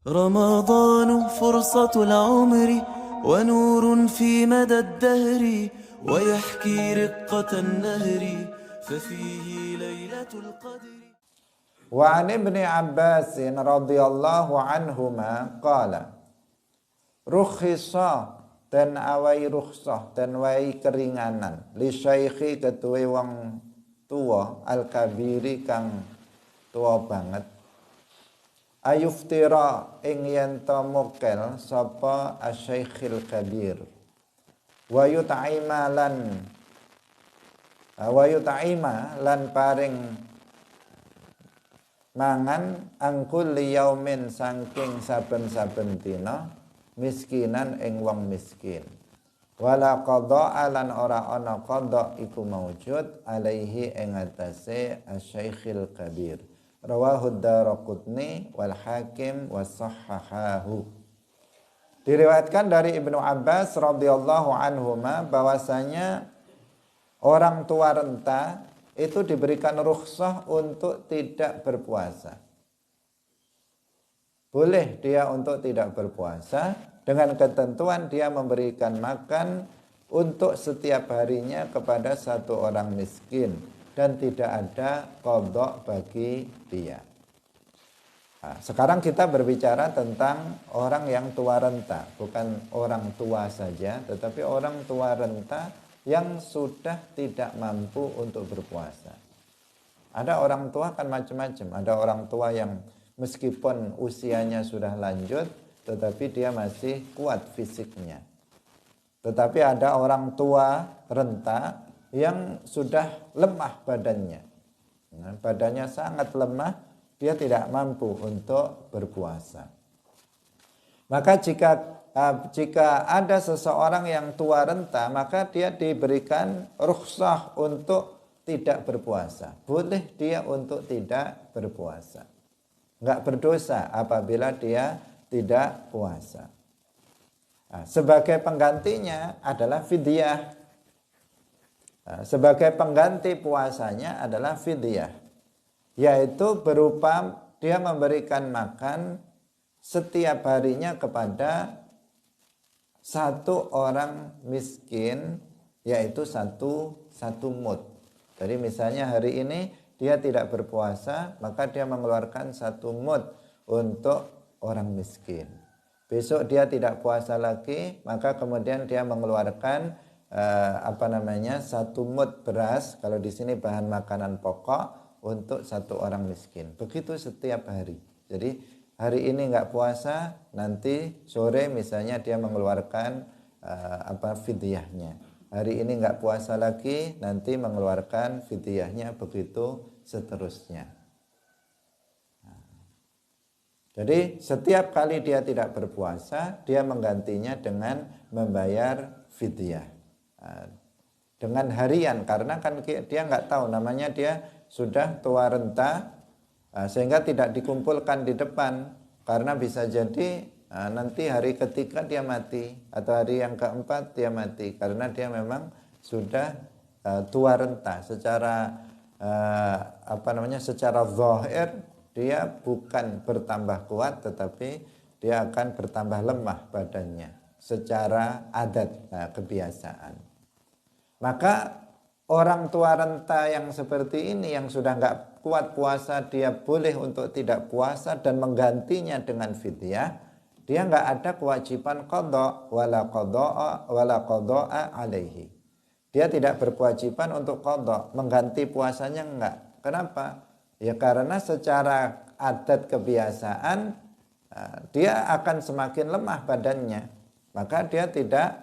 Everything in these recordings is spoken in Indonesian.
رمضان فرصة العمر ونور في مدى الدهر ويحكي رقة النهر ففيه ليلة القدر. وعن ابن عباس رضي الله عنهما قال rukhisa dan awai rukhsah dan wai keringanan li syaikhi ketuwe wong tua al kabiri kang tua banget ayuftira ing yen to mokel sapa asyaikhil kabir wa yut'ima lan paring mangan angkul liyaumin saking saben-saben dina miskinan ing wong miskin wala qada lan ora ana qada iku maujud alaihi ing atase asyaikhil kabir rawahu Daraqutni wal Hakim wa sahhahahu. Diriwayatkan dari Ibnu Abbas radhiyallahu anhuma bahwasanya orang tua renta itu diberikan rukhsah untuk tidak berpuasa. Boleh dia untuk tidak berpuasa dengan ketentuan dia memberikan makan untuk setiap harinya kepada satu orang miskin dan tidak ada qada bagi dia. Nah, sekarang kita berbicara tentang orang yang tua renta, bukan orang tua saja, tetapi orang tua renta yang sudah tidak mampu untuk berpuasa. Ada orang tua kan macam-macam. Ada orang tua yang meskipun usianya sudah lanjut, tetapi dia masih kuat fisiknya. Tetapi ada orang tua renta yang sudah lemah badannya. Nah, badannya sangat lemah, dia tidak mampu untuk berpuasa. Maka jika ada seseorang yang tua renta, maka dia diberikan rukhsah untuk tidak berpuasa. Boleh dia untuk tidak berpuasa. Enggak berdosa apabila dia tidak puasa. Nah, sebagai penggantinya adalah fidyah. Sebagai pengganti puasanya adalah fidyah, yaitu berupa dia memberikan makan setiap harinya kepada satu orang miskin, yaitu satu mud. Jadi misalnya hari ini dia tidak berpuasa, maka dia mengeluarkan satu mud untuk orang miskin. Besok dia tidak puasa lagi, maka kemudian dia mengeluarkan satu mud beras, kalau di sini bahan makanan pokok, untuk satu orang miskin. Begitu setiap hari. Jadi hari ini nggak puasa, nanti sore misalnya dia mengeluarkan fidyahnya. Hari ini nggak puasa lagi, nanti mengeluarkan fidyahnya, begitu seterusnya. Jadi setiap kali dia tidak berpuasa, dia menggantinya dengan membayar fidyah. Dengan harian, karena kan dia nggak tahu, namanya dia sudah tua renta, sehingga tidak dikumpulkan di depan, karena bisa jadi nanti hari ketiga dia mati atau hari yang keempat dia mati, karena dia memang sudah tua renta. Secara secara zahir dia bukan bertambah kuat, tetapi dia akan bertambah lemah badannya secara adat, kebiasaan. Maka orang tua renta yang seperti ini, yang sudah nggak kuat puasa, dia boleh untuk tidak puasa dan menggantinya dengan fidyah. Dia nggak ada kewajiban qada wala qada'a alaihi. Dia tidak berkewajiban untuk qada, mengganti puasanya enggak. Kenapa? Ya karena secara adat kebiasaan dia akan semakin lemah badannya. Maka dia tidak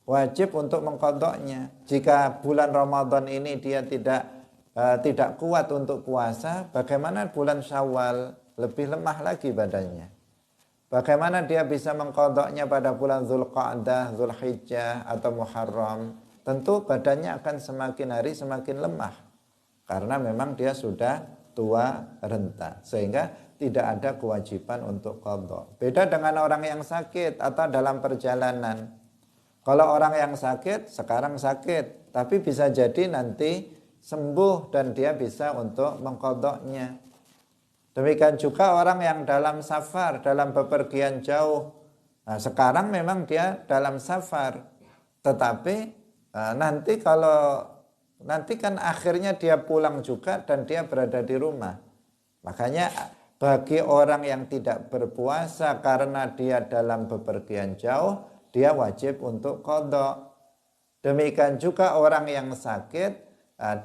wajib untuk mengqadanya. Jika bulan Ramadan ini dia tidak kuat untuk puasa, bagaimana bulan Syawal lebih lemah lagi badannya? Bagaimana dia bisa mengqadanya pada bulan Dzulqa'dah, Dzulhijjah atau Muharram? Tentu badannya akan semakin hari semakin lemah, karena memang dia sudah tua renta, sehingga tidak ada kewajiban untuk qada. Beda dengan orang yang sakit atau dalam perjalanan. Kalau orang yang sakit, sekarang sakit, tapi bisa jadi nanti sembuh dan dia bisa untuk mengqadanya. Demikian juga orang yang dalam safar, dalam bepergian jauh. Nah, sekarang memang dia dalam safar, tetapi nanti kan akhirnya dia pulang juga dan dia berada di rumah. Makanya bagi orang yang tidak berpuasa karena dia dalam bepergian jauh, dia wajib untuk qadha. Demikian juga orang yang sakit,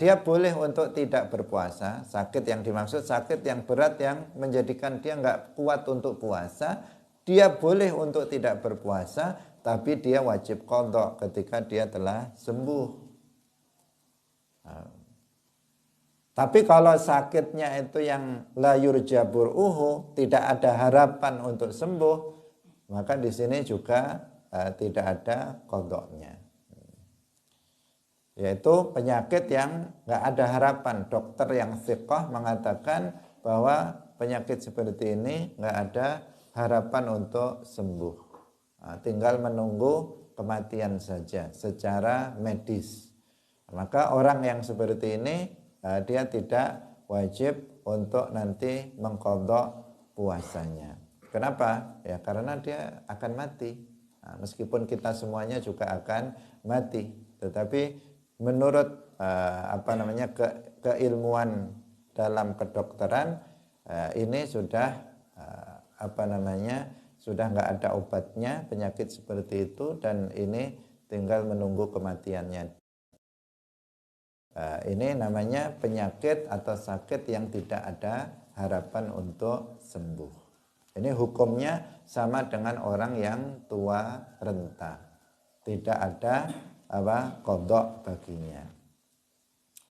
dia boleh untuk tidak berpuasa. Sakit yang dimaksud sakit yang berat yang menjadikan dia nggak kuat untuk puasa. Dia boleh untuk tidak berpuasa, tapi dia wajib qadha ketika dia telah sembuh. Tapi kalau sakitnya itu yang la yurja bur'uhu, tidak ada harapan untuk sembuh, maka di sini juga tidak ada qadhanya. Yaitu penyakit yang nggak ada harapan. Dokter yang thiqah mengatakan bahwa penyakit seperti ini nggak ada harapan untuk sembuh. Tinggal menunggu kematian saja secara medis. Maka orang yang seperti ini dia tidak wajib untuk nanti mengqadha puasanya. Kenapa? Ya karena dia akan mati. Meskipun kita semuanya juga akan mati, tetapi menurut keilmuan dalam kedokteran ini sudah sudah nggak ada obatnya penyakit seperti itu, dan ini tinggal menunggu kematiannya. Ini namanya penyakit atau sakit yang tidak ada harapan untuk sembuh. Ini hukumnya sama dengan orang yang tua renta, tidak ada qadha baginya.